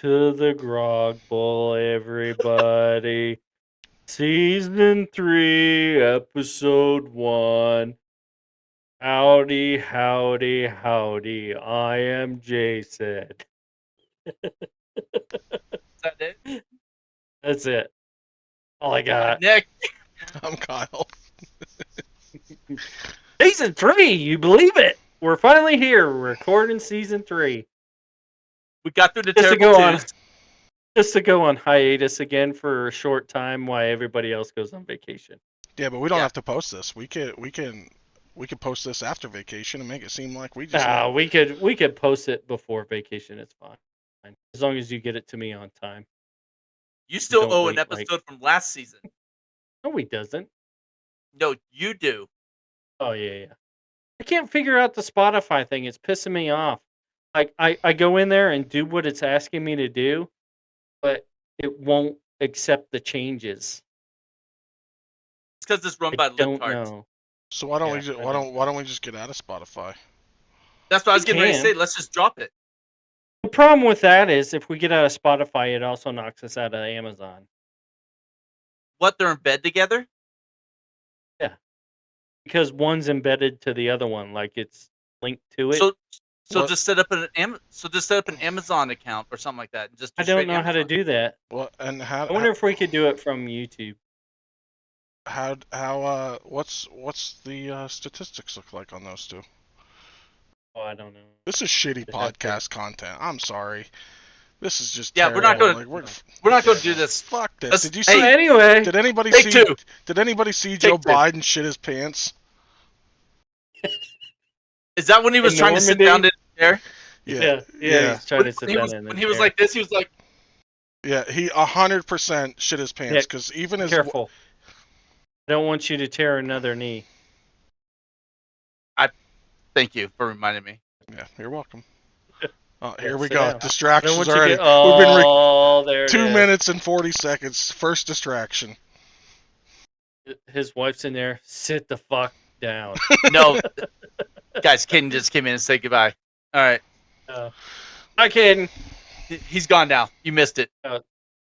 to the Grog Bowl, everybody. Season 3, episode 1. Howdy, howdy, howdy. I am Jason. Is that it? That's it. All I got. Nick, I'm Kyle. Season 3, you believe it? We're finally here. We're recording season 3. we got through the Just to terrible go on twos. just to go on hiatus again for a short time while everybody else goes on vacation. Yeah, but we don't Yeah. have to post this. We can post this after vacation and make it seem like we just. Nah, we could post it before vacation. It's fine. As long as you get it to me on time. You still Don't owe an wait, episode from last season. No, he doesn't. No, you do. Oh yeah. I can't figure out the Spotify thing. It's pissing me off. Like I go in there and do what it's asking me to do, but it won't accept the changes. It's because it's run I by don't libtards. know. So why don't we Yeah, just I why don't we just get out of Spotify? That's what I was We getting ready to can. say. Let's just drop it. The problem with that is if we get out of Spotify, it also knocks us out of Amazon. What, they're in bed together? Because one's embedded to the other one, like it's linked to it. So What? just set up an Amazon account or something like that. And just I straight don't know how to Amazon. do that. What and how? I wonder if we could do it from YouTube. How what's the statistics look like on those two? Oh, I don't know. This is shitty Just have to- podcast content. I'm sorry. This is just Yeah, we're not terrible. gonna- Like, We're not going to do this. fuck this. Let's- Did you hey, see? Anyway, Did anybody Take see? two. Did anybody see Take Joe two. Biden shit his pants? Is that when he was In trying to sit Normandy? down in the chair? yeah, he's trying to sit down in the When he was chair. like this, he was like, Yeah, he 100% shit his pants Yeah, because even his Careful. I don't want you to tear another knee. thank you for reminding me. Yeah, you're welcome. Oh, Yeah, here we sit go. down. I don't Distractions want you already. to get... We've been Oh, there it 2 is. minutes and 40 seconds. First distraction. His wife's in there. Sit the fuck down. No, guys, Caden just came in and said goodbye. All right. Hi, kidding. He's gone now. You missed it. You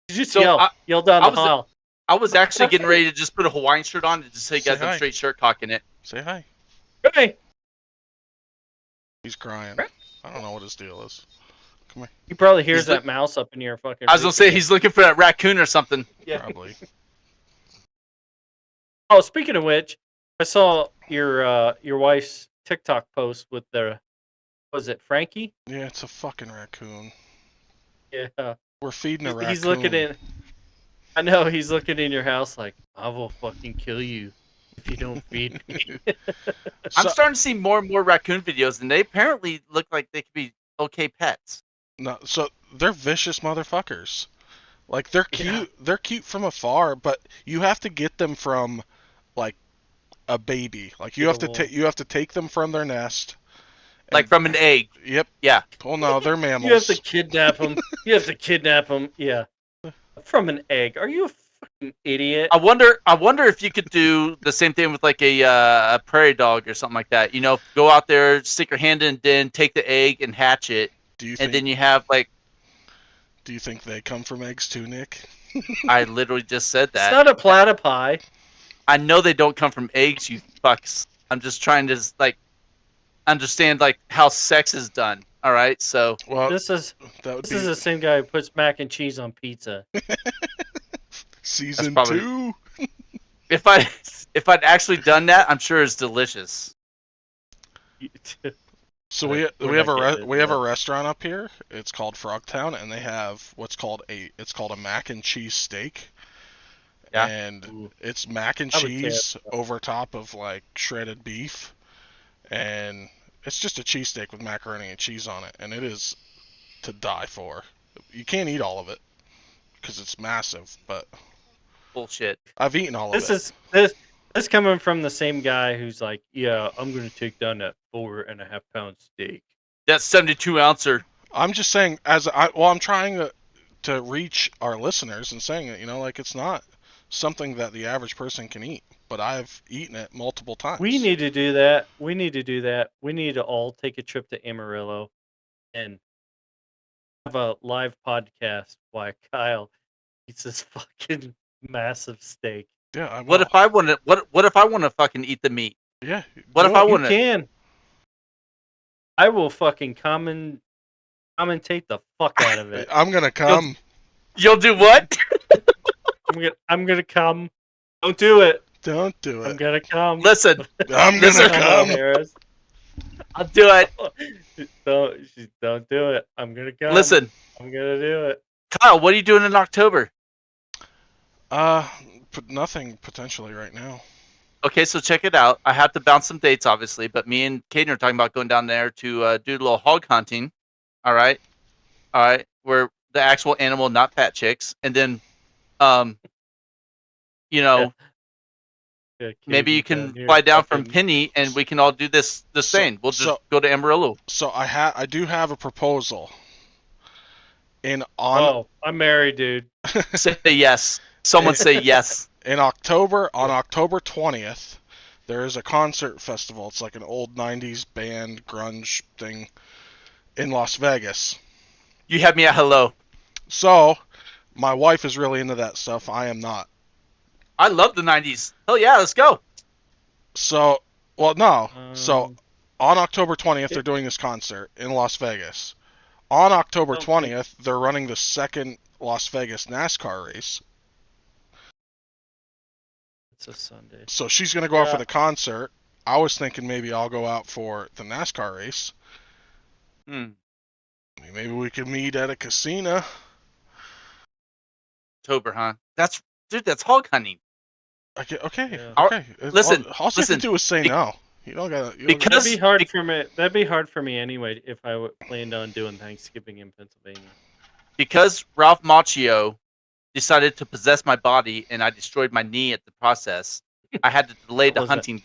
just So, yell down I the was- hall. I was actually getting ready to just put a Hawaiian shirt on and just say, Say guys, I'm hi. straight shirt cocking it. Say hi. Hey, He's crying. I don't know what his deal is. he probably hears He's that mouse up in your fucking... I was going to say, he's looking for that raccoon or something. Yeah. Probably. Oh, speaking of which, I saw your wife's TikTok post with the... Was it Frankie? Yeah, it's a fucking raccoon. Yeah. We're feeding a raccoon. He's looking in... I know, he's looking in your house like, I will fucking kill you if you don't feed me. I'm So- starting to see more and more raccoon videos, and they apparently look like they could be okay pets. No, so they're vicious motherfuckers. Like they're cute. Yeah. They're cute from afar, but you have to get them from like a baby. Like you have to Little- take take them from their nest. Like from an egg. Yep. Yeah. Oh no, they're mammals. You have to kidnap him. Yeah. From an egg. Are you a fucking idiot? I wonder if you could do the same thing with like a prairie dog or something like that. You know, go out there, stick your hand in, then take the egg and hatch it, Do you and think? then you have like Do you think they come from eggs too, Nick? I literally just said It's that. not a platypi. I know they don't come from eggs, you fucks. I'm just trying to like understand like how sex is done. All right, so Well, This is that would the be same guy who puts mac and cheese on pizza. season probably- 2. if I'd actually done that, I'm sure it's delicious. So We're we have not getting a into we have a that. restaurant up here. It's called Frogtown, and they have what's called a mac and cheese steak. Yeah. And Ooh. it's mac and I would tear cheese over top of like shredded beef, and it's just a cheesesteak with macaroni and cheese on it, and it is to die for. You can't eat all of it because it's massive, but Bullshit. I've eaten all of This it. is this coming from the same guy who's like, yeah, I'm gonna take down that 4.5-pound steak. That 72 ouncer. I'm just saying, I'm trying to reach our listeners and saying that, you know, like it's not something that the average person can eat, but I've eaten it multiple times. We need to do that. We need to all take a trip to Amarillo and have a live podcast while Kyle eats this fucking massive steak. Yeah, I will. What if I want to? What if I want to fucking eat the meat? Yeah. What do if I it. You want to? can. I will fucking commentate the fuck out of it. I'm gonna come. You'll do what? I'm gonna come. Don't do it. Don't do I'm it. gonna come. I'm Listen, gonna listen, come. Harris. I'll do it. Don't do it. I'm gonna come. Listen, I'm gonna do it. Kyle, what are you doing in October? Nothing potentially right now. Okay, so check it out. I have to bounce some dates, obviously, but me and Caden are talking about going down there to do a little hog hunting. All right, where the actual animal, not fat chicks, and then, you know, Yeah, maybe you Caden can here fly down from fucking- Penny, and we can all do this thing. We'll just go to Amarillo. So I do have a proposal. Oh, I'm married, dude. Say yes. Someone say yes. In October, on October 20th, there is a concert festival. It's like an old 90s band grunge thing in Las Vegas. You had me at hello. So, my wife is really into that stuff. I am not. I love the 90s. Hell yeah, let's go. So, well, no. So, Um, on October 20th, they're doing this concert in Las Vegas. On October Okay. 20th, they're running the second Las Vegas NASCAR race. It's a Sunday. So she's going to go out for Yeah. the concert. I was thinking maybe I'll go out for the NASCAR race. Maybe we could meet at a casino. October, huh? That's hog hunting. Okay. Yeah. Okay. Listen, all you have to do is say no. You don't gotta. Because- That'd be hard for me. That'd be hard for me anyway if I planned on doing Thanksgiving in Pennsylvania. Because Ralph Macchio decided to possess my body and I destroyed my knee at the process, I had to delay the What was hunting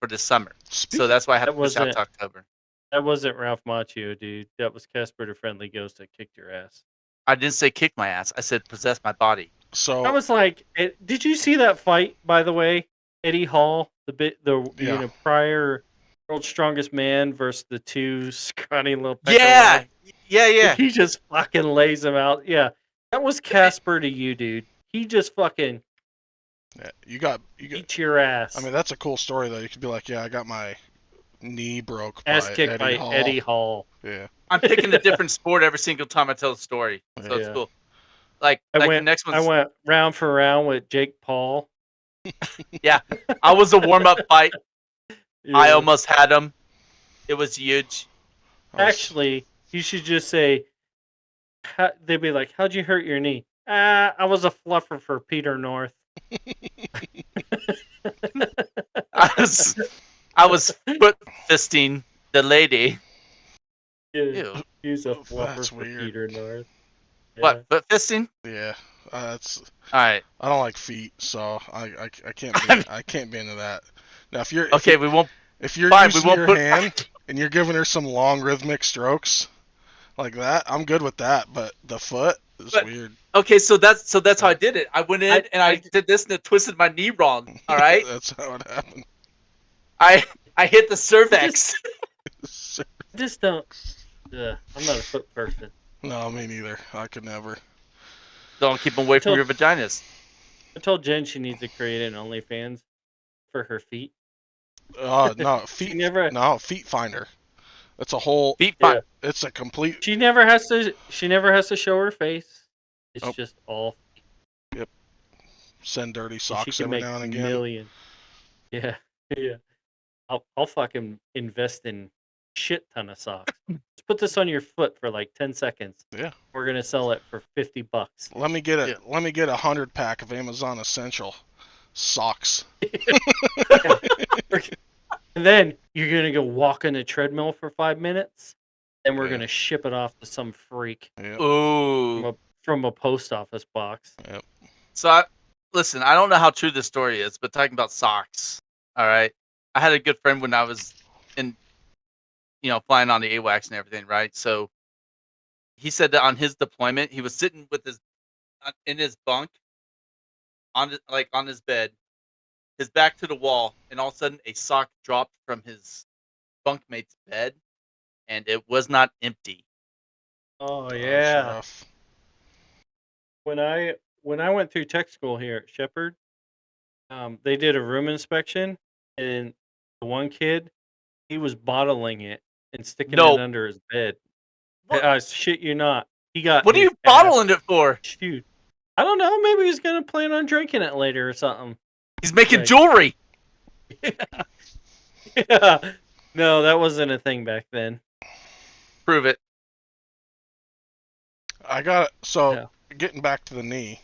for this summer. So that's why I had to That push out wasn't- to October. That wasn't Ralph Macchio, dude. That was Casper the Friendly Ghost that kicked your ass. I didn't say kick my ass. I said possess my body. So I was like, did you see that fight? By the way, Eddie Hall, Yeah. prior world's strongest man versus the two scrawny little. Yeah. He just fucking lays him out. Yeah, that was Casper to you, dude. He just fucking yeah, you got. eats your ass. I mean, that's a cool story though. You could be like, yeah, I got my knee broke by ass kicked by Hall. Eddie Hall. Yeah. I'm picking a different sport every single time I tell the story. So it's Yeah. cool. Like the next one's I went round for round with Jake Paul. I was a warm up fight. I Yeah. almost had him. It was huge. Actually, you should just say, they'd be like, how'd you hurt your knee? I was a fluffer for Peter North. I was foot fisting the lady. Yeah, he's a Oh, fluffer that's for weird. Peter North. Yeah. What, foot fisting? Yeah. That's. All right. I don't like feet, so I can't be, I can't be into that. Now if you're Okay, we won't. if you're Fine, we using won't your put. hand and you're giving her some long rhythmic strokes like that, I'm good with that. But the foot is But- weird. Okay, so that's how I did it. I went in and I did this and it twisted my knee wrong. All right. That's how it happened. I hit the cervix. I just don't. I'm not a foot person. No, me neither. I could never. Don't keep them away from your vaginas. I told Jen she needs to create an OnlyFans for her feet. No, feet. never- No, feet finder. It's a whole. Feet Yeah. fine. It's a complete. She never has to. She never has to show her face. It's Oh. just all. Send dirty She socks can every make now and again. millions. Yeah, yeah. I'll fucking invest in shit ton of socks. Let's put this on your foot for like 10 seconds. Yeah. We're gonna sell it for $50. Let me get a 100-pack of Amazon Essential socks. And then you're gonna go walk on a treadmill for 5 minutes, and we're Yeah. gonna ship it off to some freak Yep. Ooh. from a post office box. So listen, I don't know how true this story is, but talking about socks. All right. I had a good friend when I was flying on the AWACS and everything, right? So he said that on his deployment, he was sitting with in his bunk on his bed, his back to the wall, and all of a sudden a sock dropped from his bunkmate's bed, and it was not empty. Oh That's yeah. rough. When I went through tech school here at Shepherd, they did a room inspection, and the one kid, he was bottling it and sticking it No. under his bed. What? I shit you not. He got What are his you ass bottling it for? chewed. I don't know. Maybe he's gonna plan on drinking it later or something. He's making Like, jewelry. yeah. No, that wasn't a thing back then. Prove it. I got so Yeah. getting back to the knee.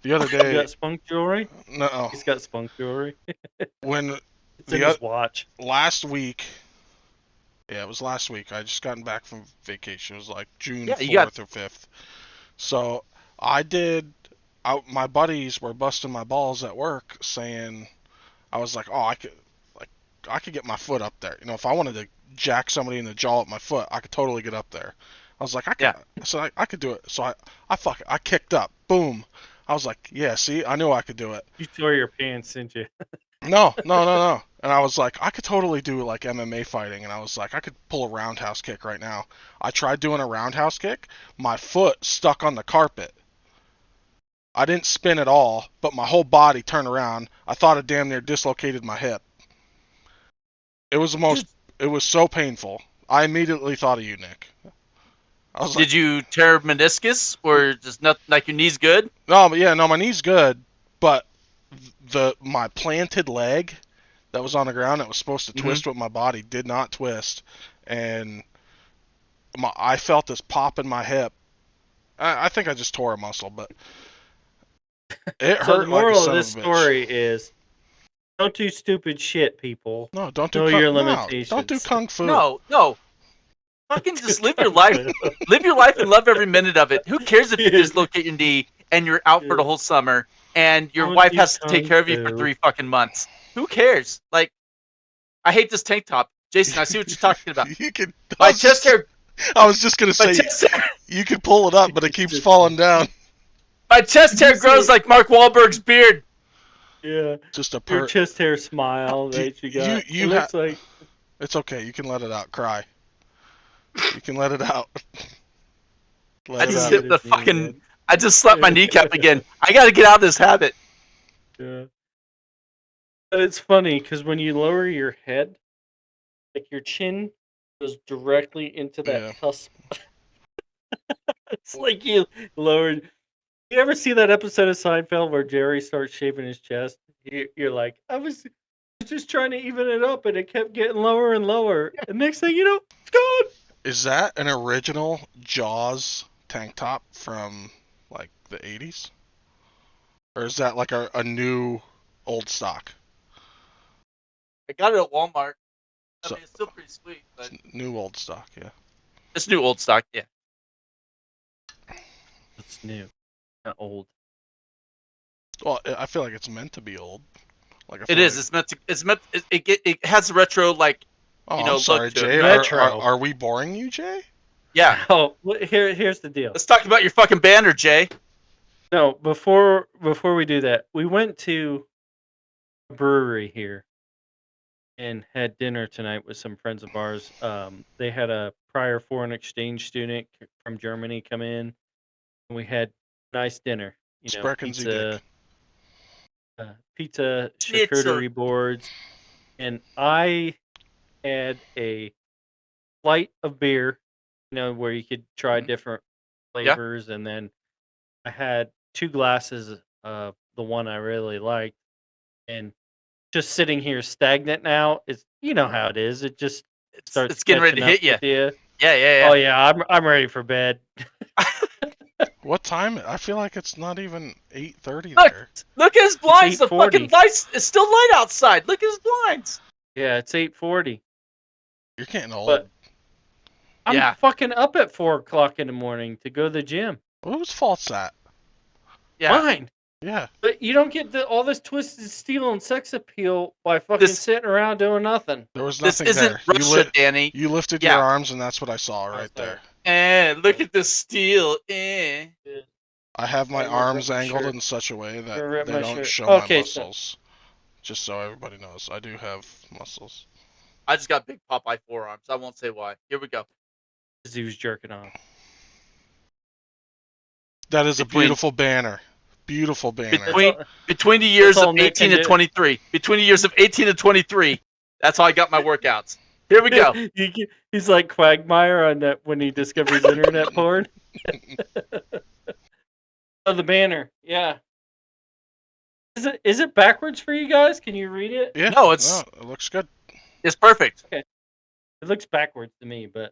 The other You day, got spunk jewelry? no, He's got spunk jewelry. when It's in the his watch. last week, yeah, it was last week. I just gotten back from vacation. It was like June Yeah, you got 4th or 5th. So I did. My buddies were busting my balls at work, saying I was like, oh, I could get my foot up there. You know, if I wanted to jack somebody in the jaw with my foot, I could totally get up there. I was like, I could. Yeah. So I could do it. So I kicked up. Boom. I was like, yeah, see, I knew I could do it. You tore your pants, didn't you? No. And I was like, I could totally do like MMA fighting, and I was like, I could pull a roundhouse kick right now. I tried doing a roundhouse kick. My foot stuck on the carpet. I didn't spin at all, but my whole body turned around. I thought I damn near dislocated my hip. It was it was so painful. I immediately thought of you, Nick. I was like, Did you tear meniscus or just not like your knee's good? no, but yeah, no, my knee's good, but my planted leg that was on the ground that was supposed to twist with my body did not twist, and I felt this pop in my hip. I think I just tore a muscle, but it So hurt the like a moral of son this of a bitch. story is don't do stupid shit, people. No, don't do Know your no, don't do limitations. kung fu. No. Fucking just live your life. Live your life and love every minute of it. Who cares if you dislocate your knee and you're out for the whole summer and your Don't wife do has to take kung care of you for fu. 3 fucking months? Who cares? Like, I hate this tank top. Jason, I see what you're talking about. You can. My chest hair. I was just gonna My say chest hair. you could pull it up, but it keeps falling down. My chest hair grows like Mark Wahlberg's beard. Yeah. Just a Your chest hair smile that you got. You it looks like It's okay. You can let it out. Cry. You can let it out. I just hit the fucking. I just slapped my Yeah. kneecap again. I gotta get out of this habit. Yeah. But it's funny because when you lower your head, like your chin goes directly into that Yeah. cusp. It's like you lowered. You ever see that episode of Seinfeld where Jerry starts shaving his chest? You're like, I was just trying to even it up, and it kept getting lower and lower. And next thing you know, it's gone. Is that an original Jaws tank top from like the 80s? Or is that like a new old stock? I got it at Walmart. I So- mean, it's still pretty sweet, but It's new old stock, yeah. it's new old stock. Yeah. It's new, not old. Well, I feel like it's meant to be old. Like I It feel is. like- It's meant to. It's meant. It has a retro like. Oh, you know, I'm sorry, look to it. Jay. Retro. Are we boring you, Jay? Yeah. Oh, here's the deal. Let's talk about your fucking banner, Jay. No, before we do that, we went to a brewery here and had dinner tonight with some friends of ours. They had a prior foreign exchange student from Germany come in, and we had nice dinner. You know, Sprechen Sie pizza, pizza, Schnitzel. charcuterie boards, and I had a flight of beer. You know, where you could try Mhm. different flavors, and then I had 2 glasses of the one I really liked, and just sitting here stagnant now. It's you know how it is. It just starts It's getting ready to catching hit up you. with Yeah, yeah. Oh yeah, I'm ready for bed. What time? I feel like it's not even 8:30 Look, there. look at his blinds. The 8:40. fucking lights. It's still light outside. Look at his blinds. Yeah, it's 8:40. You're getting old. But I'm Yeah. fucking up at 4 o'clock in the morning to go to the gym. Whose fault's that? Yeah. Mine. Yeah. But you don't get all this twisted steel and sex appeal by fucking sitting around doing nothing. There was This nothing isn't there. Russia, Danny. You lifted Yeah. your arms, and that's what I saw right sorry. there. Look at the steel. Eh. I have my Oh, you're gonna arms rip my angled shirt. in such a way that You're gonna rip they my don't shirt. show Okay, my so- muscles. Just so everybody knows, I do have muscles. I just got big Popeye forearms. I won't say why. Here we go. Because he was jerking off. That is a Between- beautiful banner. Beautiful banner. Between the years all of Nick 18 can and do. 23. Between the years of 18 and 23. That's how I got my workouts. Here we go. He's like Quagmire on that when he discovers internet porn. Oh, the banner. Yeah. Is it backwards for you guys? Can you read it? Yeah. No, it looks good. It's perfect. It looks backwards to me, but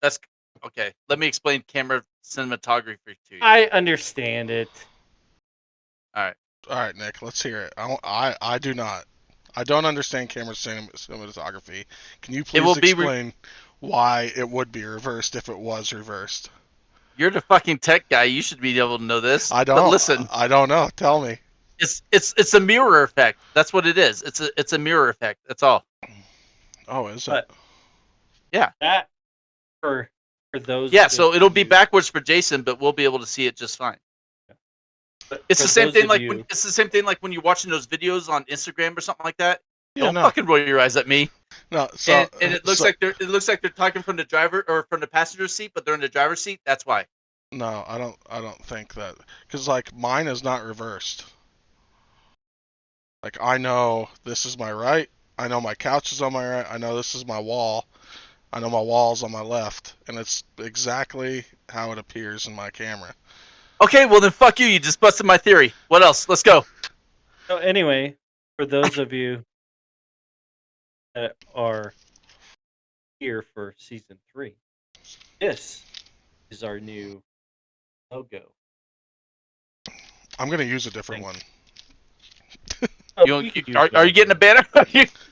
That's okay. Let me explain camera cinematography to you. I understand it. All right. All right, Nick, let's hear it. I do not. I don't understand camera cinematography. Can you please will be explain why it would be reversed if it was reversed? You're the fucking tech guy. You should be able to know this. I don't. But listen, I don't know. Tell me. it's a mirror effect. That's what it is. It's a mirror effect. That's all. Oh, is But- it? That for those. Yeah. that So it'll be you- backwards for Jason, but we'll be able to see it just fine. but It's for the same those thing of like you- it's the same thing like when you're watching those videos on Instagram or something like that. Yeah, Don't no. fucking roll your eyes at me. No. So And it looks so- like they're talking from the driver or from the passenger seat, but they're in the driver's seat. That's why. No, I don't think that, because like mine is not reversed. Like I know this is my right. I know my couch is on my right. I know this is my wall. I know my wall's on my left, and it's exactly how it appears in my camera. Okay, well then fuck you. You just busted my theory. What else? Let's go. So anyway, for those of you that are here for season 3, this is our new logo. I'm gonna use a different one. Oh, You could use are you whatever. getting a banner?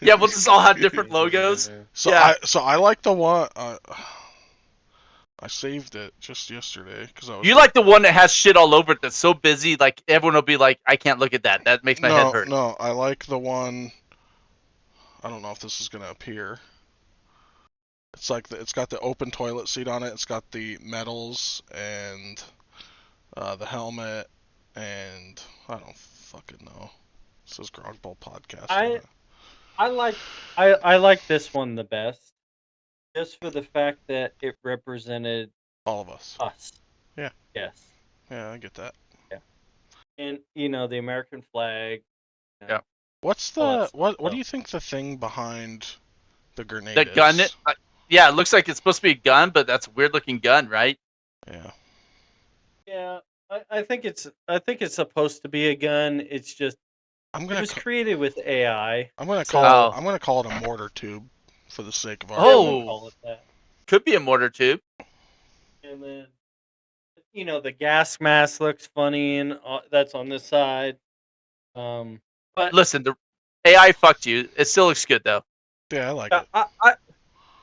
Yeah, we'll just all have different logos. So Yeah. I like the one. I saved it just yesterday because I was. You like the one that has shit all over it that's so busy, like everyone will be like, I can't look at that. That makes my head hurt. No, I like the one. I don't know if this is gonna appear. It's like it's got the open toilet seat on it. It's got the medals and the helmet, and I don't fucking know. It says Grog Bowl podcast. on it. I like this one the best, just for the fact that it represented All of us. us. Yeah. Yes. Yeah, I get that. And the American flag. Yeah. What's All that the stuff, what do so. you think the thing behind the grenade The is? gun, yeah, it looks like it's supposed to be a gun, but that's a weird looking gun, right? Yeah. Yeah, I think it's supposed to be a gun. It's just I'm it gonna was created with AI. I'm gonna so- call Oh. I'm gonna call it a mortar tube for the sake of Yeah, argument. we'll Oh. call it that. Could be a mortar tube. And then the gas mask looks funny, and that's on this side. But Listen, the AI fucked you. It still looks good though. Yeah, I like it.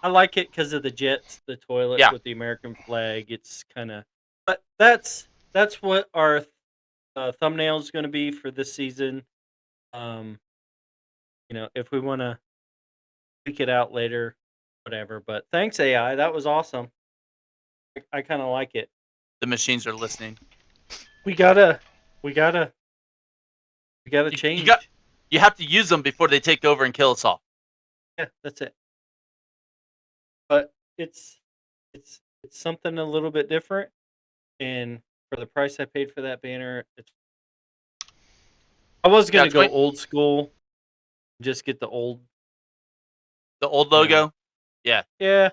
I like it because of the jets, the toilet Yeah. with the American flag. It's kind of, but that's what our thumbnail is going to be for this season. If we want to tweak it out later, whatever. But thanks AI, that was awesome. I kind of like it. The machines are listening. We gotta change. You have to use them before they take over and kill us all. Yeah, that's it. But it's something a little bit different, and for the price I paid for that banner, I was gonna go old school, just get the old. The old logo. Yeah,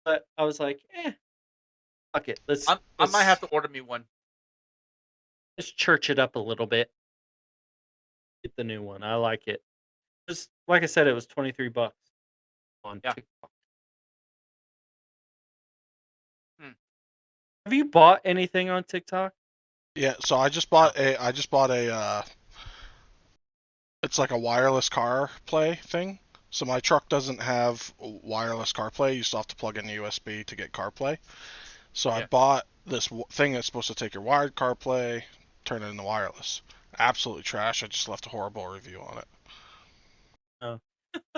but I was like, fuck it. I might have to order me one. let's church it up a little bit. Get the new one. I like it. Just like I said, it was $23 on Yeah. TikTok. Hmm. Have you bought anything on TikTok? Yeah, so I just bought a it's like a wireless CarPlay thing. So my truck doesn't have wireless CarPlay. You still have to plug in the USB to get CarPlay. So I Yeah. bought this thing that's supposed to take your wired CarPlay, turn it into wireless. Absolutely trash. I just left a horrible review on it.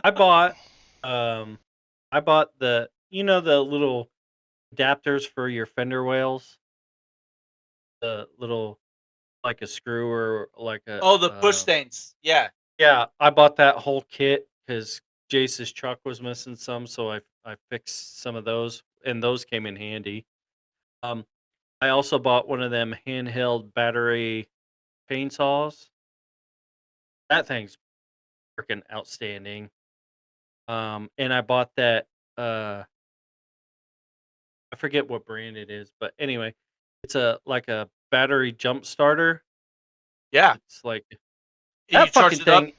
I bought the the little adapters for your fender whales. The little like a screw or like a Oh, the push stains. Yeah. Yeah, I bought that whole kit because Jace's truck was missing some, so I fixed some of those, and those came in handy. Um, I also bought one of them handheld battery chainsaws. That thing's freaking outstanding. And I bought that. I forget what brand it is, but anyway, it's a battery jump starter. Yeah. It's like And you that charge fucking it up. thing.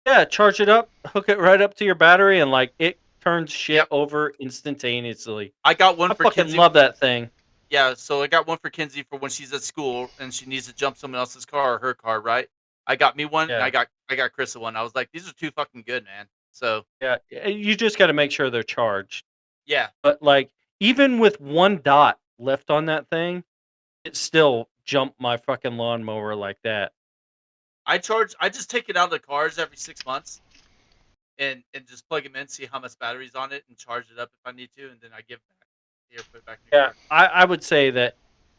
Yeah, charge it up, hook it right up to your battery, and like it turns shit Yep. over instantaneously. I got one I for fucking Kinsey. love that thing. Yeah, so I got one for Kinsey for when she's at school and she needs to jump someone else's car or her car, right? I got me one and Yeah, I got Chris one. I was like, these are too fucking good, man. So yeah. You just got to make sure they're charged. yeah, But like, even with one dot left on that thing, it still jumped my fucking lawnmower like that. I just take it out of the cars every 6 months and just plug them in, see how much battery's on it, and charge it up if I need to, and then I give it back. Here, put it back in your Yeah, car. I would say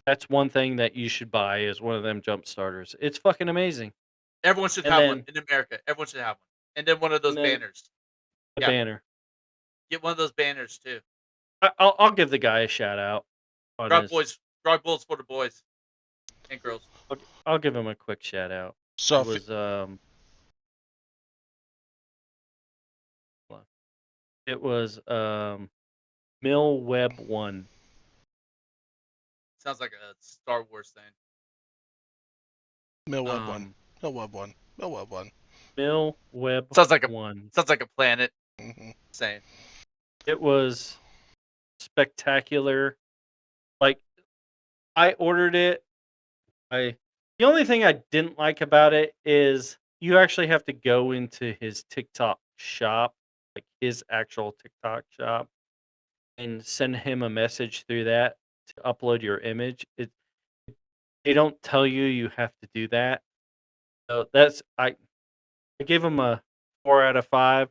that's one thing that you should buy is one of them jump starters. It's fucking amazing. Everyone should And have one then in America. Everyone should have one. And then one of and those then banners. the Yeah, banner. get one of those banners too. I'll give the guy a shout out on Grog his. boys, Grog Bowls for the boys and girls. I'll give him a quick shout out. So It if was it was Mill Web 1. Sounds like a Star Wars thing. Millweb one, Millweb one, Millweb one. Mill Web Sounds like a 1. sounds like a planet. Mm-hmm. Same. It was spectacular. Like I ordered it. The only thing I didn't like about it is you actually have to go into his TikTok shop, like his actual TikTok shop, and send him a message through that to upload your image. They don't tell you have to do that. So I gave him a 4 out of 5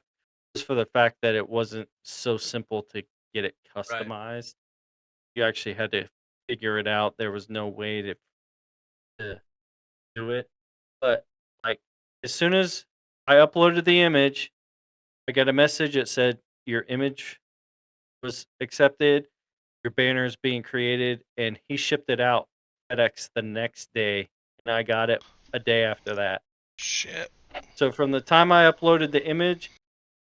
just for the fact that it wasn't so simple to get it Right. customized. You actually had to figure it out. There was no way to do it. But like as soon as I uploaded the image, I got a message that said your image was accepted, your banner is being created, and he shipped it out FedEx the next day, and I got it a day after that. Shit. So from the time I uploaded the image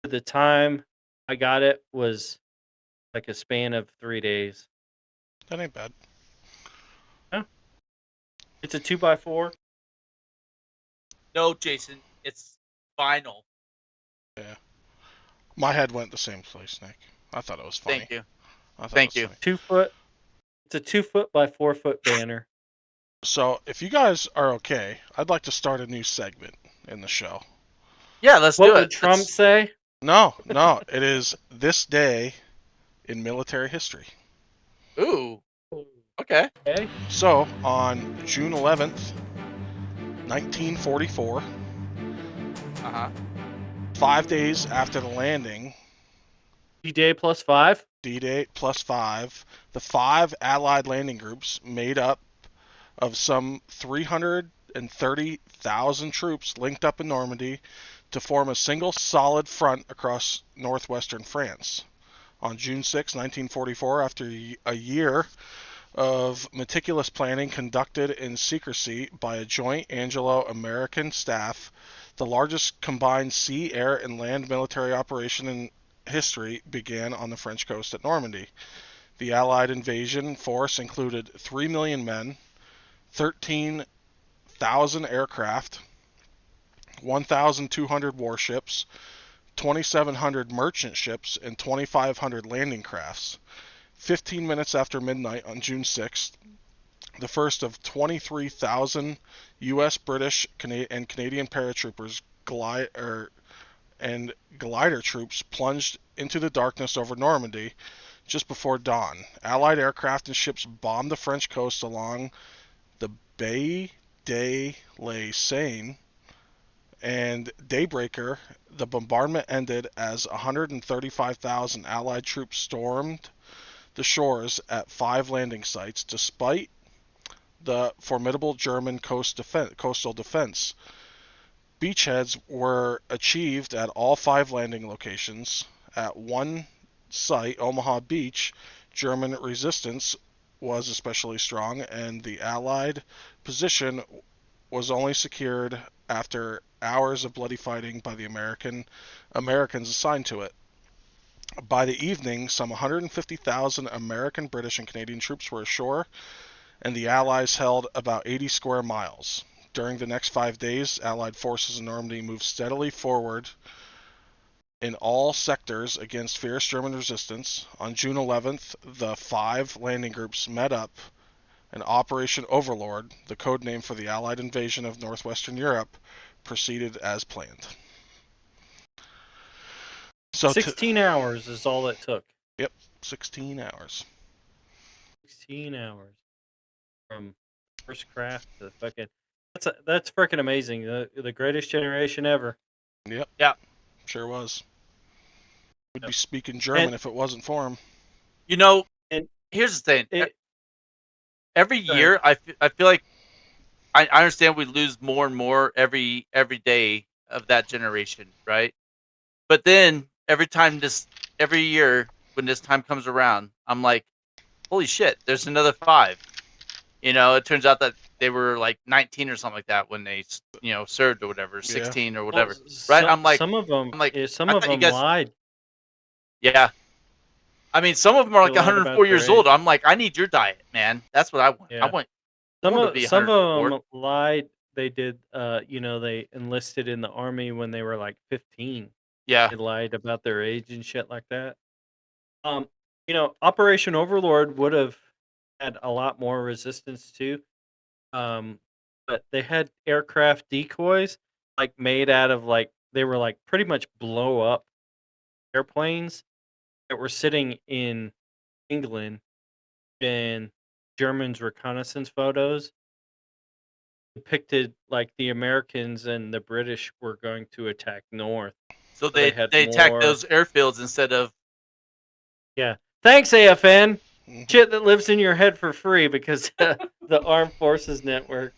to the time I got it was like a span of 3 days. That ain't bad. Yeah. It's a 2x4. No, Jason, it's vinyl. Yeah. My head went the same place, Nick. I thought it was funny. Thank you. I thought Thank it was you. funny. 2 foot. It's a 2 foot by 4 foot banner. So, if you guys are okay, I'd like to start a new segment in the show. Yeah, let's What do would it. Trump say? No, it is this day in military history. Ooh. Okay. Okay. So, on June 11th, 1944, Uh-huh. 5 days after the landing, D-Day plus 5. D-Day plus 5, the 5 Allied landing groups made up of some 330,000 troops linked up in Normandy to form a single solid front across northwestern France. On June 6, 1944, after a year of meticulous planning conducted in secrecy by a joint Anglo-American staff, the largest combined sea, air, and land military operation in history began on the French coast at Normandy. The Allied invasion force included 3 million men, 13,000 aircraft, 1,200 warships, 2,700 merchant ships, and 2,500 landing crafts. 15 minutes after midnight on June 6th, the first of 23,000 U.S., British, and Canadian paratroopers and glider troops plunged into the darkness over Normandy just before dawn. Allied aircraft and ships bombed the French coast along the Baie de la Seine, and daybreaker, the bombardment ended as 135,000 Allied troops stormed the shores at 5 landing sites, despite the formidable German coastal defense. Beachheads were achieved at all 5 landing locations. At one site, Omaha Beach, German resistance was especially strong, and the Allied position was only secured after hours of bloody fighting by the Americans assigned to it. By the evening, some 150,000 American, British, and Canadian troops were ashore, and the Allies held about 80 square miles. During the next 5 days, Allied forces in Normandy moved steadily forward in all sectors against fierce German resistance. On June 11th, the 5 landing groups met up, and Operation Overlord, the code name for the Allied invasion of northwestern Europe, proceeded as planned. So 16 hours is all it took. Yep, 16 hours. 16 hours from first craft to fucking. That's freaking amazing. The greatest generation ever. Yep. Yeah. Sure was. We'd Yep. be speaking German And- if it wasn't for him. You know, And here's the thing. it, Every Go ahead. year, I feel like I understand we lose more and more every day of that generation, right? But then every year when this time comes around, I'm like, holy shit, there's another 5. You know, it turns out that they were like 19 or something like that when they, served or whatever, 16 or whatever, right? I'm like, some of them, some I of thought you them guys, lied. yeah. I mean, some of them are like They lied 104 about their years old. age. I'm like, I need your diet, man. That's what I want. I Yeah. want Some to of be some 104. of them lied. They did. They enlisted in the army when they were like 15. Yeah. They lied about their age and shit like that. Operation Overlord would have had a lot more resistance too. But they had aircraft decoys like made out of they were like pretty much blow up airplanes that were sitting in England, and Germans reconnaissance photos depicted like the Americans and the British were going to attack north. So they they had attacked more. those airfields instead of. Yeah. Thanks, AFN. Mhm. Shit that lives in your head for free because the Armed Forces Network.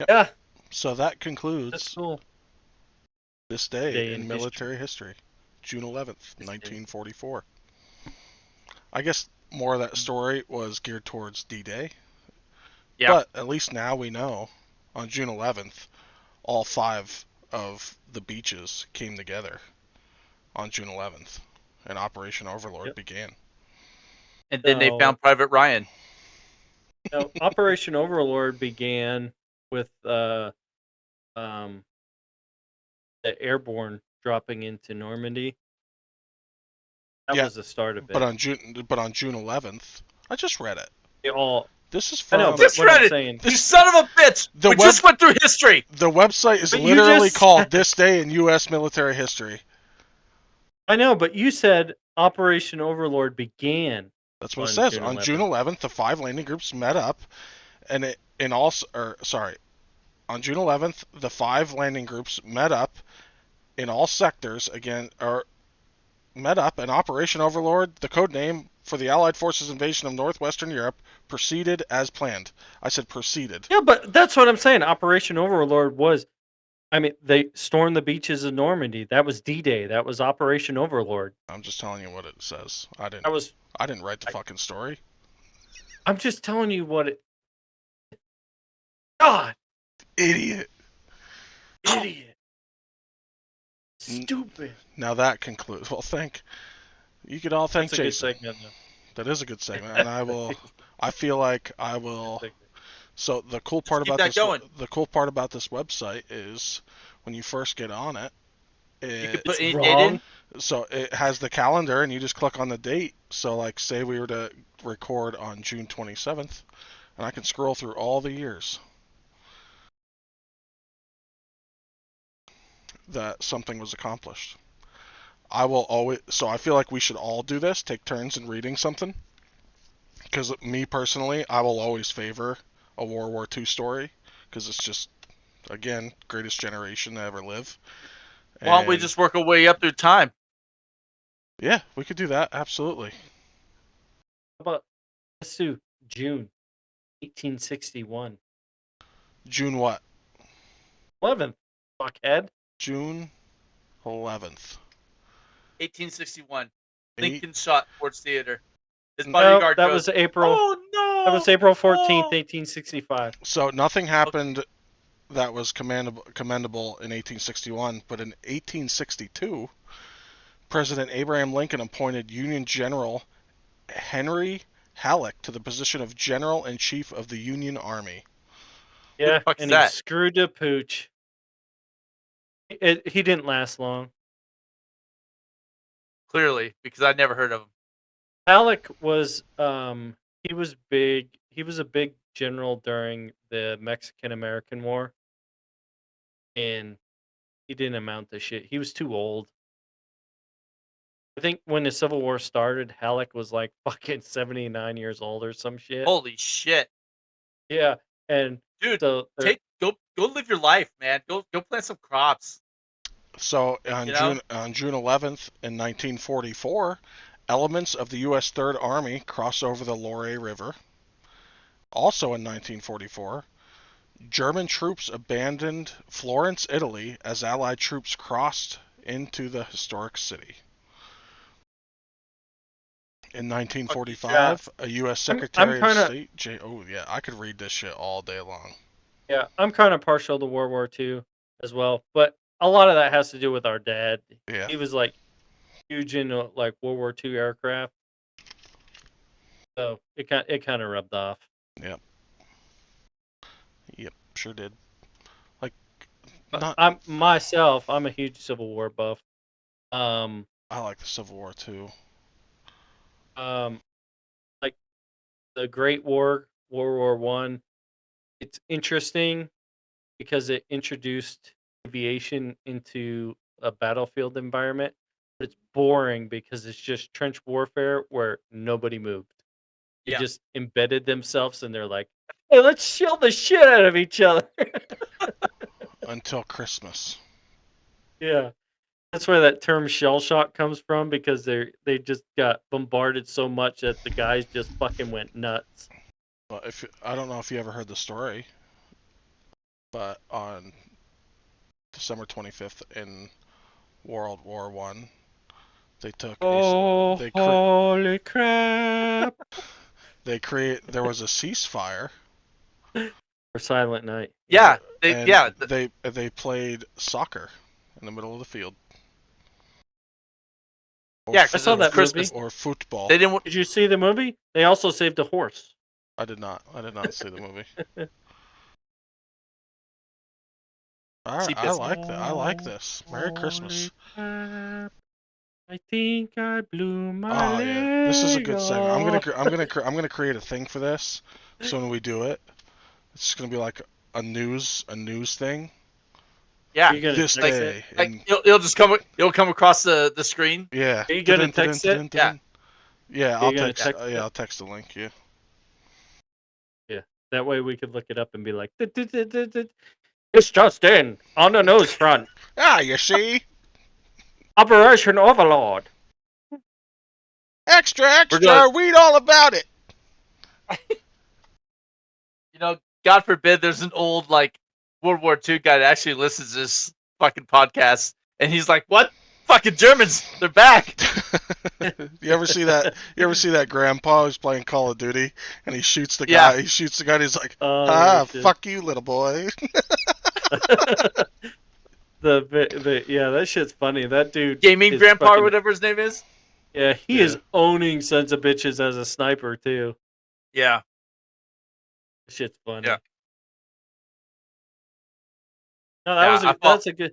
Yep. Yeah, So that that's concludes cool. this day Day in in military history. June 11th, This day. 1944. I guess more of that story was geared towards D-Day. Yeah. But at least now we know on June 11th, all 5 of the beaches came together on June 11th, and Operation Overlord Yep. began. And then they So, found Private Ryan. Operation Overlord began with the airborne dropping into Normandy. That Yeah, was the start of it. But on June 11th, I just read it. They all. This is I know, from but Just what I'm read it. saying, You son of a bitch! The We web- just went through history. the website is But you literally just called said- "This Day in U.S. Military History." I know, but you said Operation Overlord began. That's what it On says. June On June 11th, the 5 landing groups met up, and on June 11th, the 5 landing groups met up in all sectors met up, and Operation Overlord, the code name for the Allied forces' invasion of northwestern Europe, proceeded as planned. I said proceeded. Yeah, but that's what I'm saying. Operation Overlord was. I mean, they stormed the beaches of Normandy. That was D-Day. That was Operation Overlord. I'm just telling you what it says. I That was. didn't write the fucking story. I'm just telling you what it. God, Idiot. idiot, stupid. Now that concludes. Well, you could all thank That's a good Jason. segment, though. That is a good segment, and I feel like I will. So the cool part keep about that this, going. the cool part about this website is when you first get on it, You can it put any date wrong. in. so it has the calendar, and you just click on the date. So like, say we were to record on June 27th, and I can scroll through all the years that something was accomplished. I will always. So I feel like we should all do this. Take turns in reading something. Because me personally, I will always favor a World War II story because it's just, again, greatest generation to ever live. Why don't we And just work our way up through time? yeah, we could do that. Absolutely. How about let's do June 1861. June what? 11th, fuckhead. June 11th. 1861. Eight- Lincoln shot Ford's Theater. His No, bodyguard that goes, was April. "Oh no!" That was April 14th, no!" 1865. So nothing happened that was commendable in 1861, but in 1862, President Abraham Lincoln appointed Union General Henry Halleck to the position of General-in-Chief of the Union Army. Who the Yeah, fuck is and he that? screwed the pooch. He didn't last long. Clearly, because I'd never heard of him. Halleck was he was big. He was a big general during the Mexican-American War, and he didn't amount to shit. He was too old. I think when the Civil War started, Halleck was like fucking 79 years old or some shit. Holy shit, Yeah, and dude! so Go live your life, man. Go plant some crops. So on You know? June 11th in 1944, elements of the U.S. Third Army crossed over the Loire River. Also in 1944, German troops abandoned Florence, Italy, as Allied troops crossed into the historic city. In 1945, a U.S. Secretary of State, oh yeah, I could read this shit all day long. Yeah, I'm kind of partial to World War II as well, but a lot of that has to do with our dad. Yeah. He was like huge into like World War II aircraft, so it kind of rubbed off. Yep, sure did. Like, But not. I'm a huge Civil War buff. Um, I like the Civil War too. like the Great War, World War One. It's interesting because it introduced aviation into a battlefield environment. But it's boring because it's just trench warfare where nobody moved. They Yeah. just embedded themselves and they're like, hey, let's shell the shit out of each other. Until Christmas. Yeah. That's where that term shell shock comes from because they just got bombarded so much that the guys just fucking went nuts. But I don't know if you ever heard the story, but on December 25th in World War One, they took holy crap! there was a ceasefire. For Silent Night. Yeah, they played soccer in the middle of the field. Yeah, I saw that Christmas. movie. Or football. They didn't. Did you see the movie? They also saved a horse. I did not see the movie. I like that. I like this. Merry Christmas. Crap. I think I blew my leg. Yeah, this is a good segment. off. I'm gonna create a thing for this. So when we do it, it's gonna be like a news thing. Yeah, Are you gonna This text day. it? like it'll just come. It'll come across the screen. Yeah. Are you gonna text it? Yeah. Yeah, Are I'll you gonna text. text it? Yeah, I'll text the link. Yeah. Yeah. That way we could look it up and be like, it's just in on the news front. Ah, you see. Operation Overlord. Extra. Read all about it. You know, God forbid there's an old like World War II guy that actually listens to this fucking podcast, and he's like, "What? Fucking Germans? They're back." You ever see that? You ever see that grandpa who's playing Call of Duty and he shoots the Yeah. guy? He shoots the guy. And he's like, Shit. fuck you, little boy. Yeah, that shit's funny. That dude, Gaming is grandpa fucking- or whatever his name is. Yeah, he is owning sons of bitches as a sniper too. Yeah. Shit's funny. Yeah. No, that's a good.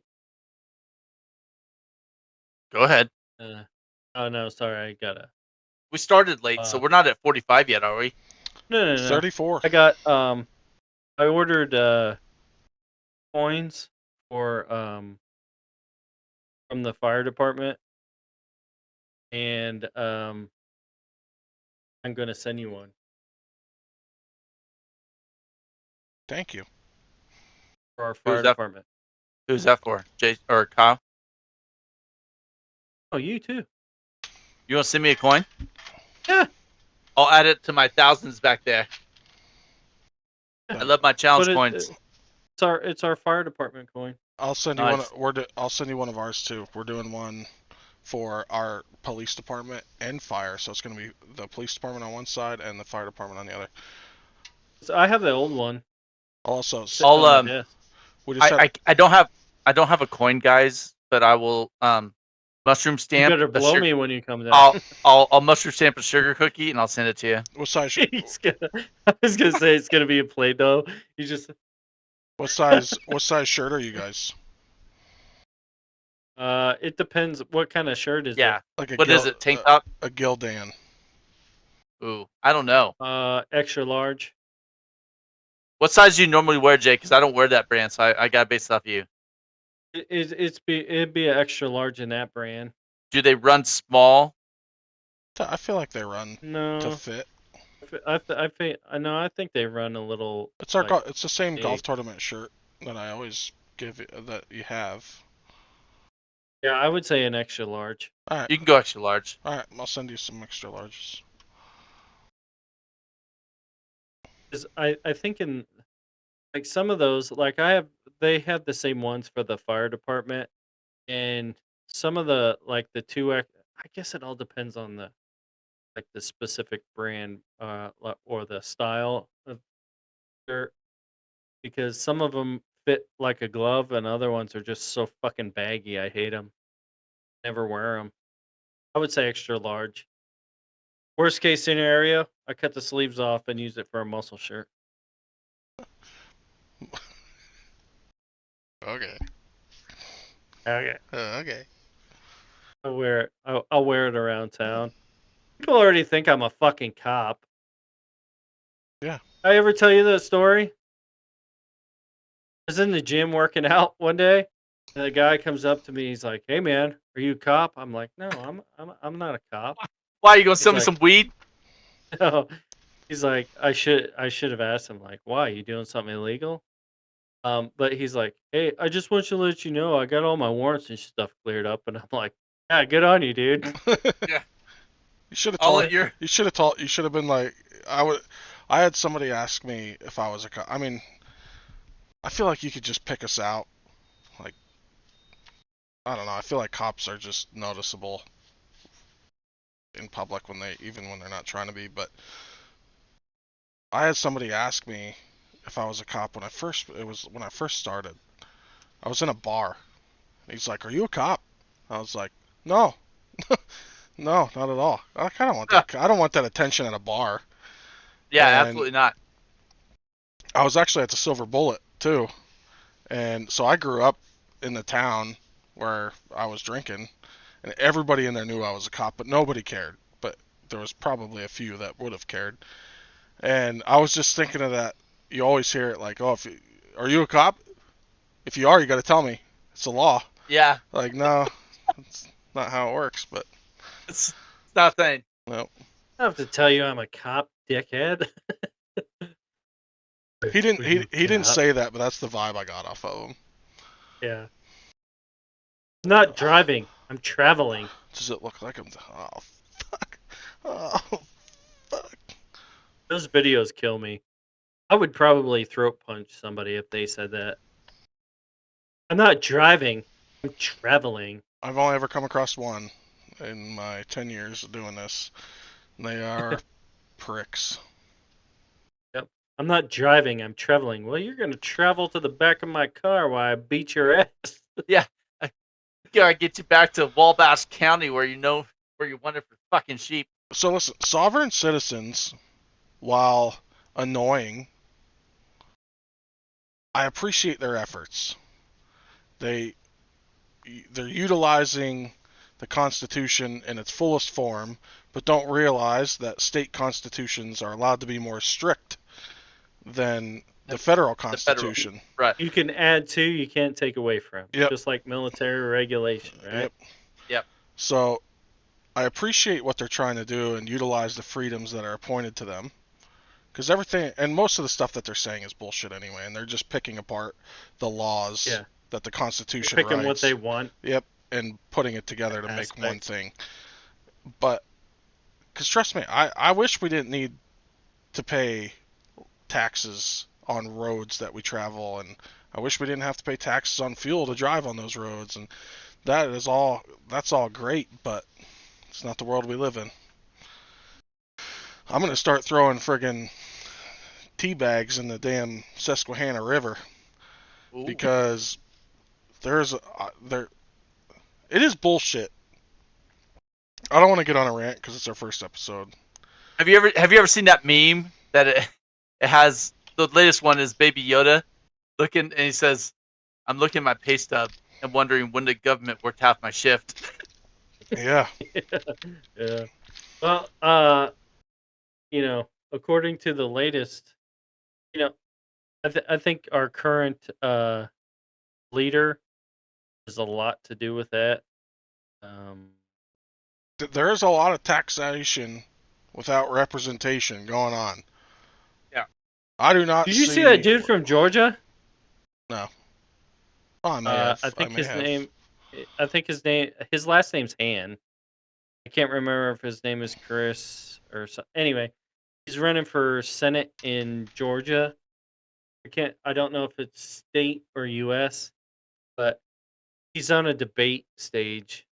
Go ahead. Oh no, sorry, I gotta. We started late, so we're not at 45 yet, are we? No. 34. I got I ordered coins for from the fire department, and I'm gonna send you one Thank you. for our fire Who's that? department. Who's that for? Jay or Kyle? Oh, you too. You want to send me a coin? Yeah. I'll add it to my thousands back there. I love my challenge But coins. It's our fire department coin. I'll send you Nice. one. I'll send you one of ours too. We're doing one for our police department and fire. So it's going to be the police department on one side and the fire department on the other. So I have the old one Also, sitting on my desk. we just had I don't have a coin, guys, but I will mushroom You stamp. better a blow sugar- me when you come down. I'll mushroom stamp a sugar cookie and I'll send it to you. what size? He's gonna, I was gonna say it's gonna be a Play-Doh. You just What size shirt are you guys? it depends what kind of shirt is Yeah. Like a What is it? Tank top? A Gildan. Ooh, I don't know. it. Extra large. What size do you normally wear, Jay? Because I don't wear that brand, so I got to base it off you. It'd be an extra large in that brand. Do they run small? I feel like they run to No, fit. I think they run a little. It's our like, it's the same big. golf tournament shirt that I always give you, that you have. Yeah, I would say an extra large. All right. You can go extra large. All right, I'll send you some extra larges. 'Cause I think in like some of those, like they have the same ones for the fire department, and some of the like the I guess it all depends on the like the specific brand or the style of shirt, because some of them fit like a glove and other ones are just so fucking baggy. I hate them. Never wear them. I would say extra large. Worst case scenario, I cut the sleeves off and use it for a muscle shirt. Okay. Okay. Okay. I'll wear it around town. People already think I'm a fucking cop. Yeah. I ever tell you that story? I was in the gym working out one day, and the guy comes up to me. He's like, "Hey, man, are you a cop?" I'm like, "No, I'm not a cop." Why, you going to He's sell me like, some weed? "No." He's like, I should have asked him like, "Why? You doing something illegal?" But he's like, "Hey, I just want to let you know I got all my warrants and stuff cleared up," and I'm like, "Yeah, good on you, dude." Yeah. You should have I'll told. let your... You should have told. You should have been like, I would. I had somebody ask me if I was a cop. I mean, I feel like you could just pick us out. Like, I don't know. I feel like cops are just noticeable in public even when they're not trying to be. But I had somebody ask me if I was a cop when I first started. I was in a bar. He's like, "Are you a cop?" I was like, "No, no, not at all. I kind of want that. I don't want that attention at a bar." Yeah, And absolutely not. I was actually at the Silver Bullet too, and so I grew up in the town where I was drinking, and everybody in there knew I was a cop, but nobody cared. But there was probably a few that would have cared. And I was just thinking of that. You always hear it like, "Oh, are you a cop? If you are, you got to tell me. It's a law." Yeah. Like, no, that's not how it works. But It's not a thing. no, I have to tell you, I'm a cop, dickhead. he didn't. Are He you a he didn't cop? say that, but that's the vibe I got off of him. Yeah. I'm not driving. I'm traveling. Does it look like I'm? Oh fuck! Oh fuck! Those videos kill me. I would probably throat punch somebody if they said that. I'm not driving. I'm traveling. I've only ever come across one in my 10 years of doing this. And they are pricks. Yep. I'm not driving. I'm traveling. Well, you're gonna travel to the back of my car while I beat your ass. Yeah. I gotta get you back to Wabash County where you wanted for fucking sheep. So listen, sovereign citizens, while annoying, I appreciate their efforts. They're utilizing the Constitution in its fullest form, but don't realize that state constitutions are allowed to be more strict than the federal Constitution. Right. You can add to, you can't take away from. Yep. Just like military regulation, right? Yep. So I appreciate what they're trying to do and utilize the freedoms that are appointed to them. Because everything, and most of the stuff that they're saying is bullshit anyway, and they're just picking apart the laws that the Constitution They're picking what writes. they want. Yep, and putting it together to make one Aspects. thing. But, because trust me, I wish we didn't need to pay taxes on roads that we travel, and I wish we didn't have to pay taxes on fuel to drive on those roads, and That's all great, but it's not the world we live in. I'm gonna start throwing friggin' tea bags in the damn Susquehanna River Ooh. because there it is bullshit. I don't want to get on a rant because it's our first episode. Have you ever seen that meme that it has the latest one is Baby Yoda looking and he says, "I'm looking at my pay stub and wondering when the government worked half my shift." Yeah. Yeah. Well, according to the latest, you know, I think our current leader has a lot to do with that. There is a lot of taxation without representation going on. Yeah. I do not Did you see that dude from Georgia? No. Oh, I may have. I think may his have. name. I think his last name's Han. I can't remember if his name is Chris or so. Anyway, he's running for Senate in Georgia. I don't know if it's state or U.S., but he's on a debate stage,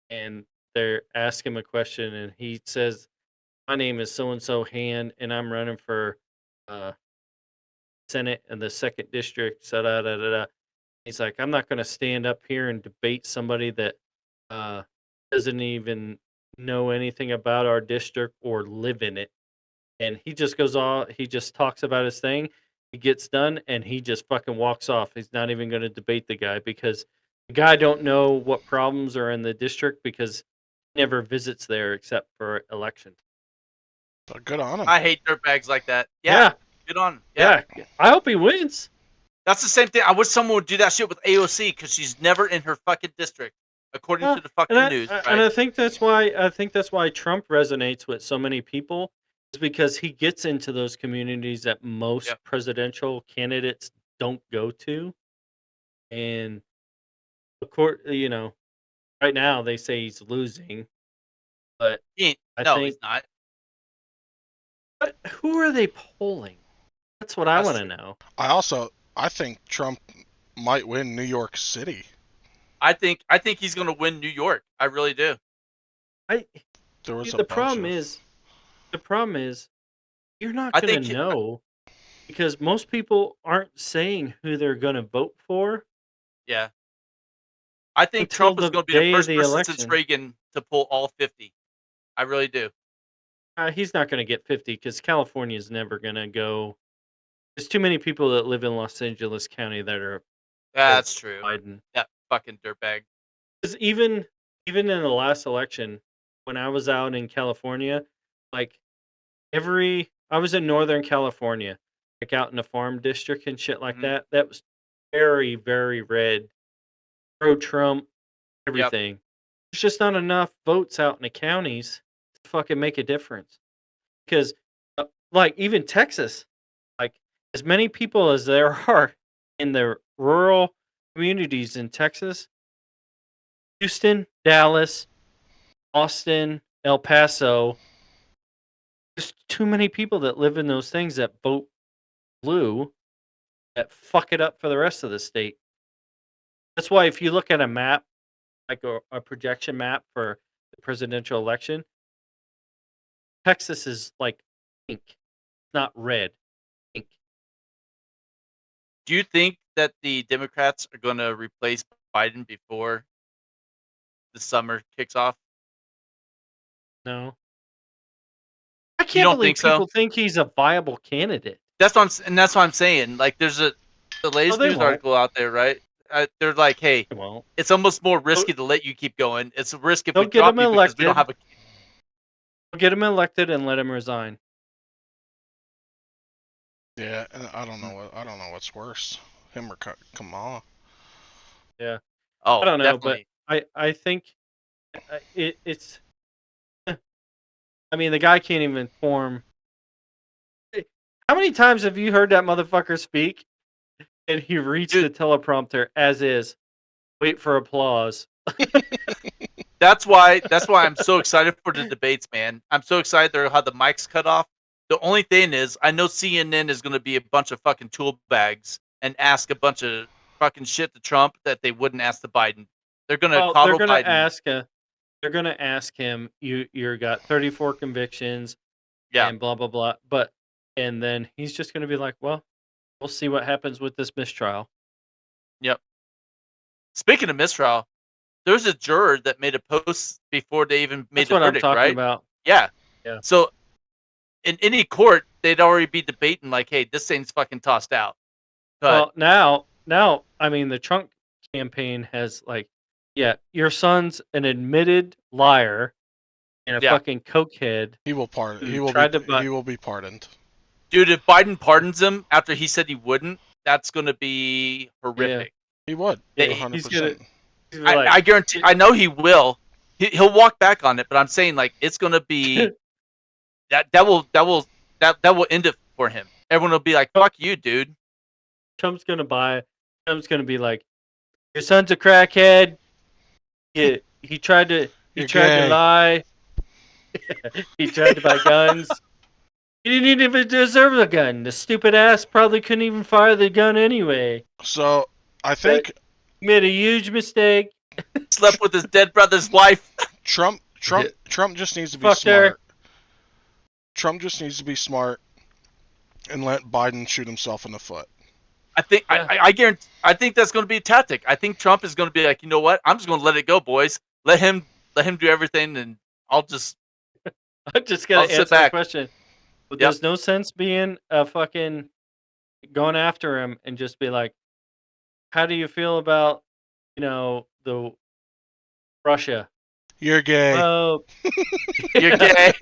and they're asking him a question, and he says, "My name is so and so Han, and I'm running for uh, Senate in the second district." So da da da da. He's like, "I'm not going to stand up here and debate somebody that uh, doesn't even know anything about our district or live in it." And he just goes on. He just talks about his thing. He gets done, and he just fucking walks off. He's not even going to debate the guy because the guy don't know what problems are in the district because he never visits there except for election. But good on him. I hate dirtbags like that. Yeah. Good on him. Yeah. I hope he wins. That's the same thing. I wish someone would do that shit with AOC because she's never in her fucking district, according to the fucking news. Right? And I think that's why Trump resonates with so many people is because he gets into those communities that most presidential candidates don't go to, and of course, right now they say he's losing, but He's not. But who are they polling? That's what I want to know. I think Trump might win New York City. I think he's going to win New York. I really do. The problem is you're not going to know because most people aren't saying who they're going to vote for. Yeah. I think Trump is going to be the first person since Reagan to pull all 50. I really do. He's not going to get 50 because California is never going to go. There's too many people that live in Los Angeles County that are. That's true. Biden. That fucking dirtbag. Because even in the last election, when I was out in California, like I was in Northern California, like out in the farm district and shit like that. That was very, very red, pro Trump, everything. There's just not enough votes out in the counties to fucking make a difference. Because, like, even Texas, like, as many people as there are in the rural communities in Texas, Houston, Dallas, Austin, El Paso, there's too many people that live in those things that vote blue that fuck it up for the rest of the state. That's why if you look at a map, like a projection map for the presidential election, Texas is like pink, not red. Pink. Do you think that the Democrats are going to replace Biden before the summer kicks off? No. I can't believe people think he's a viable candidate. That's what I'm saying. Like, there's the latest news article out there, right? They're like, hey, it's almost more risky to let you keep going. It's a risk if we drop you because we don't have a. Get him elected and let him resign. Yeah, and I don't know what's worse, him or Kamala. Yeah. Oh, I don't know, definitely. but I think it's. I mean, the guy can't even form. How many times have you heard that motherfucker speak? And he reads the teleprompter as is. Wait for applause. That's why I'm so excited for the debates, man. I'm so excited they'll have the mics cut off. The only thing is, I know CNN is going to be a bunch of fucking tool bags and ask a bunch of fucking shit to Trump that they wouldn't ask to Biden. They're gonna Well, they're coddle gonna Biden. ask. They're gonna ask him. You're got 34 convictions Yeah. and blah blah blah. And then he's just gonna be like, well, we'll see what happens with this mistrial. Yep. Speaking of mistrial, there's a juror that made a post before they even made That's the what I'm verdict, talking right? about. Yeah. Yeah. So in any court, they'd already be debating like, "Hey, this thing's fucking tossed out." But Well, now, I mean, the Trump campaign has like, yeah, your son's an admitted liar and a yeah, fucking cokehead He will pardon. who He will be. tried to buy. He will be pardoned. dude, if Biden pardons him after he said he wouldn't, that's gonna be Yeah, horrific. He would. yeah, 100%. he's gonna be I like, guarantee. I know he will. He'll walk back on it, but I'm saying like it's gonna be that will end it for him. Everyone will be like, "Fuck you, dude." Trump's gonna be like, your son's a crackhead. He tried to You're gay. lie. He tried to buy guns. He didn't even deserve the gun. The stupid ass probably couldn't even fire the gun anyway. So I think He made a huge mistake. Slept with his dead brother's wife. Trump just needs to be Fucked her. smart. Trump just needs to be smart and let Biden shoot himself in the foot. I think Yeah. I guarantee. I think that's going to be a tactic. I think Trump is going to be like, you know what? I'm just going to let it go, boys. Let him do everything, and I'll just I'm just gonna I'll sit answer the back. question. Yep. There's no sense being a fucking going after him and just be like, how do you feel about, the Russia? You're gay. Oh, You're gay.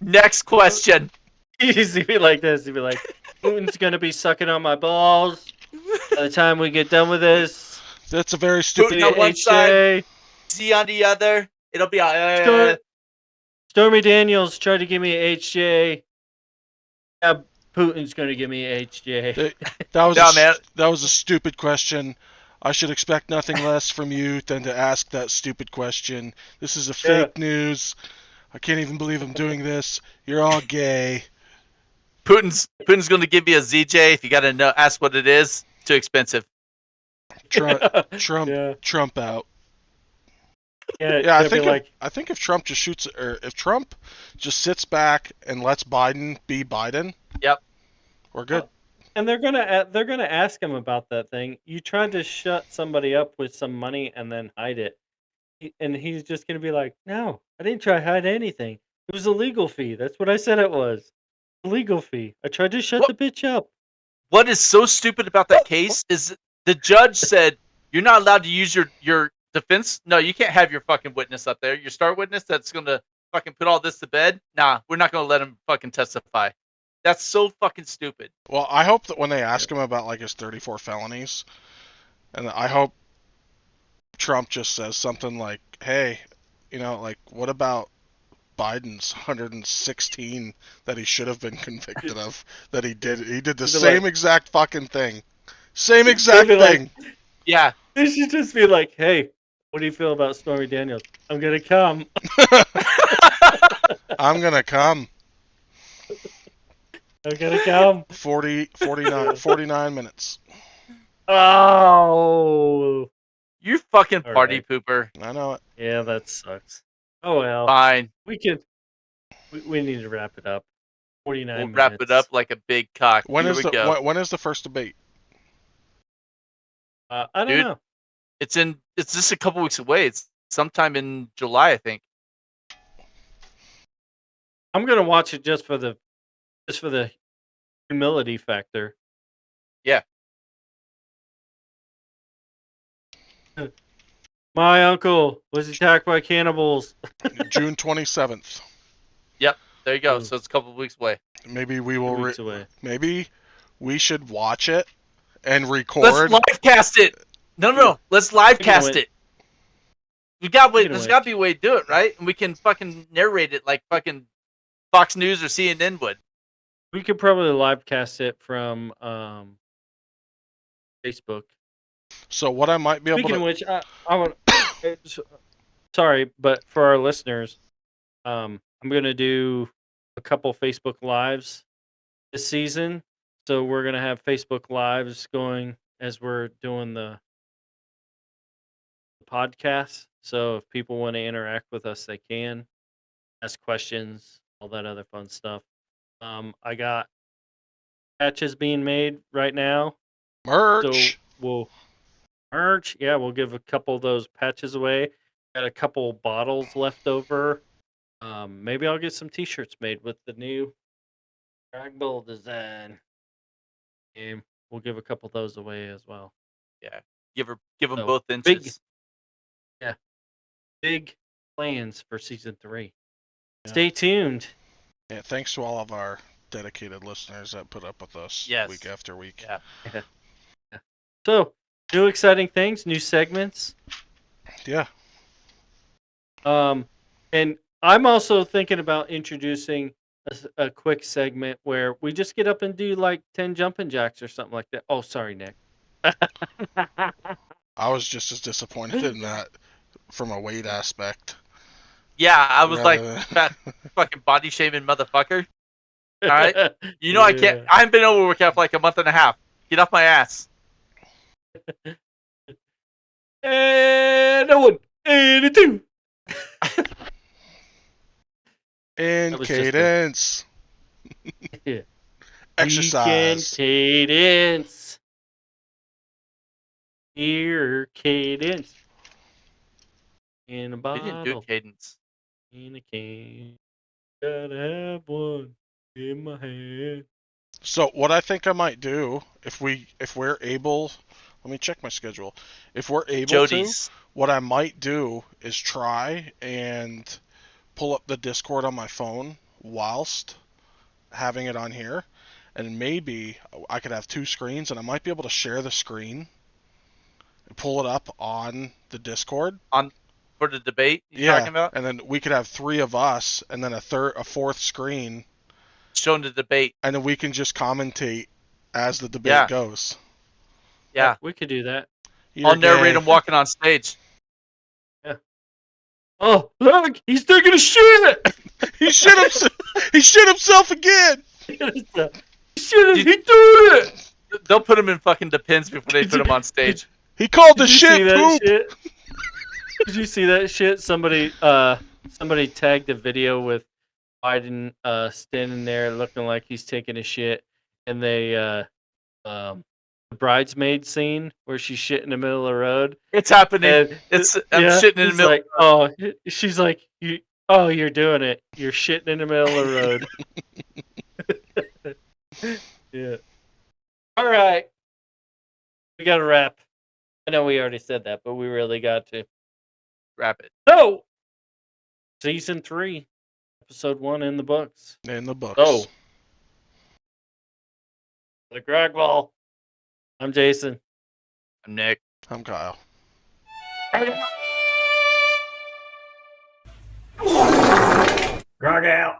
Next question. He'd be like this. He'd be like, Putin's gonna be sucking on my balls by the time we get done with this. That's a very stupid. Putin on one side, HJ. Z on the other. It'll be Stormy Daniels tried to give me a HJ. Yeah, Putin's gonna give me a HJ. That was No, man. that was a stupid question. I should expect nothing less from you than to ask that stupid question. This is a fake news. I can't even believe I'm doing this. You're all gay. Putin's going to give you a ZJ. If you got to know, ask what it is. Too expensive. Trump Yeah. Trump out. Yeah, I think if Trump just shoots, or if Trump just sits back and lets Biden be Biden, Yep, we're good. and they're gonna ask him about that thing. You tried to shut somebody up with some money and then hide it, and he's just gonna be like, "No, I didn't try to hide anything. It was a legal fee. That's what I said it was. A legal fee. I tried to shut the bitch up." What is so stupid about that case is the judge said you're not allowed to use your defense. No, you can't have your fucking witness up there. Your star witness that's gonna fucking put all this to bed. Nah, we're not gonna let him fucking testify. That's so fucking stupid. Well, I hope that when they ask him about like his 34 felonies, and I hope Trump just says something like, "Hey, like what about Biden's 116 that he should have been convicted of that he did? He did the same exact fucking thing. Same exact thing." Yeah. They should just be like, "Hey, what do you feel about Stormy Daniels? I'm gonna come." I'm gonna come. I'm gonna come. 49 minutes. Oh. You fucking All party right. pooper. I know it. Yeah, that sucks. Oh well. Fine. We need to wrap it up. 49 We'll minutes. wrap it up like a big cock. When Here is we go. when is the first debate? I don't Dude. know. It's just a couple weeks away. It's sometime in July, I think. I'm gonna watch it just for the humility factor. Yeah. My uncle was attacked by cannibals. June 27th. Yep. There you go. Ooh. So it's a couple of weeks away. Maybe we 2 will. weeks away. Maybe we should watch it and Let's record. live cast it. No. Let's live cast it. There's got to be a way to do it, right? And we can fucking narrate it like fucking Fox News or CNN would. We could probably live cast it from Facebook. So what I might be able Speaking to. of which, I want. Sorry, but for our listeners, I'm gonna do a couple Facebook lives this season. So we're gonna have Facebook lives going as we're doing the podcast. So if people want to interact with us, they can ask questions, all that other fun stuff. I got patches being made right now. So Merch. we'll merch. Yeah, we'll give a couple of those patches away. Got a couple bottles left over. Maybe I'll get some T-shirts made with the new Grog Bowl design. And we'll give a couple of those away as well. Yeah. Give them So, both big- inches. Big plans for season 3. Yeah. Stay tuned. Yeah, thanks to all of our dedicated listeners that put up with us Yes. week after week. Yeah. So, new exciting things, new segments. Yeah. And I'm also thinking about introducing a quick segment where we just get up and do like 10 jumping jacks or something like that. Oh, sorry, Nick. I was just as disappointed in that from a weight aspect. Yeah, I was like, rather than- fat fucking body shaming motherfucker. All right. You know I can't. I haven't been able to work out for like a month and a half. Get off my ass. And a 1, and a 2. In That was just a- cadence. Yeah. Exercise. Weekend cadence. Here, cadence. In a We didn't do bottle. cadence. In a can. Gotta have one in my hand. So what I think I might do, if we're able, let me check my schedule. If we're able Jody's. to, what I might do is try and pull up the Discord on my phone whilst having it on here, and maybe I could have 2 screens, and I might be able to share the screen and pull it up on the Discord. For the debate you're Yeah, talking about? and then we could have 3 of us, and then a 4th screen, Showing the debate. and then we can just commentate as the debate Yeah. goes. Yeah. We could do that. You're I'll narrate gay. him walking on stage. Oh, look! He's taking a shit! He shit himself. He shit himself again. Shit, he doing it! They'll put him in fucking Depends before they put him on stage. He called the Did you see shit that poop. shit? Did you see that shit? Somebody tagged a video with Biden standing there looking like he's taking a shit, and they the bridesmaid scene where she's shit in the middle of the road. It's happening. And I'm shitting in the he's middle. like, oh, she's like, you're doing it. You're shitting in the middle of the road. Yeah. All right. We got to wrap. I know we already said that, but we really got to. Wrap it. So, season 3, episode 1 in the books. In the books. So, the Grog Ball. I'm Jason. I'm Nick. I'm Kyle. Grog out.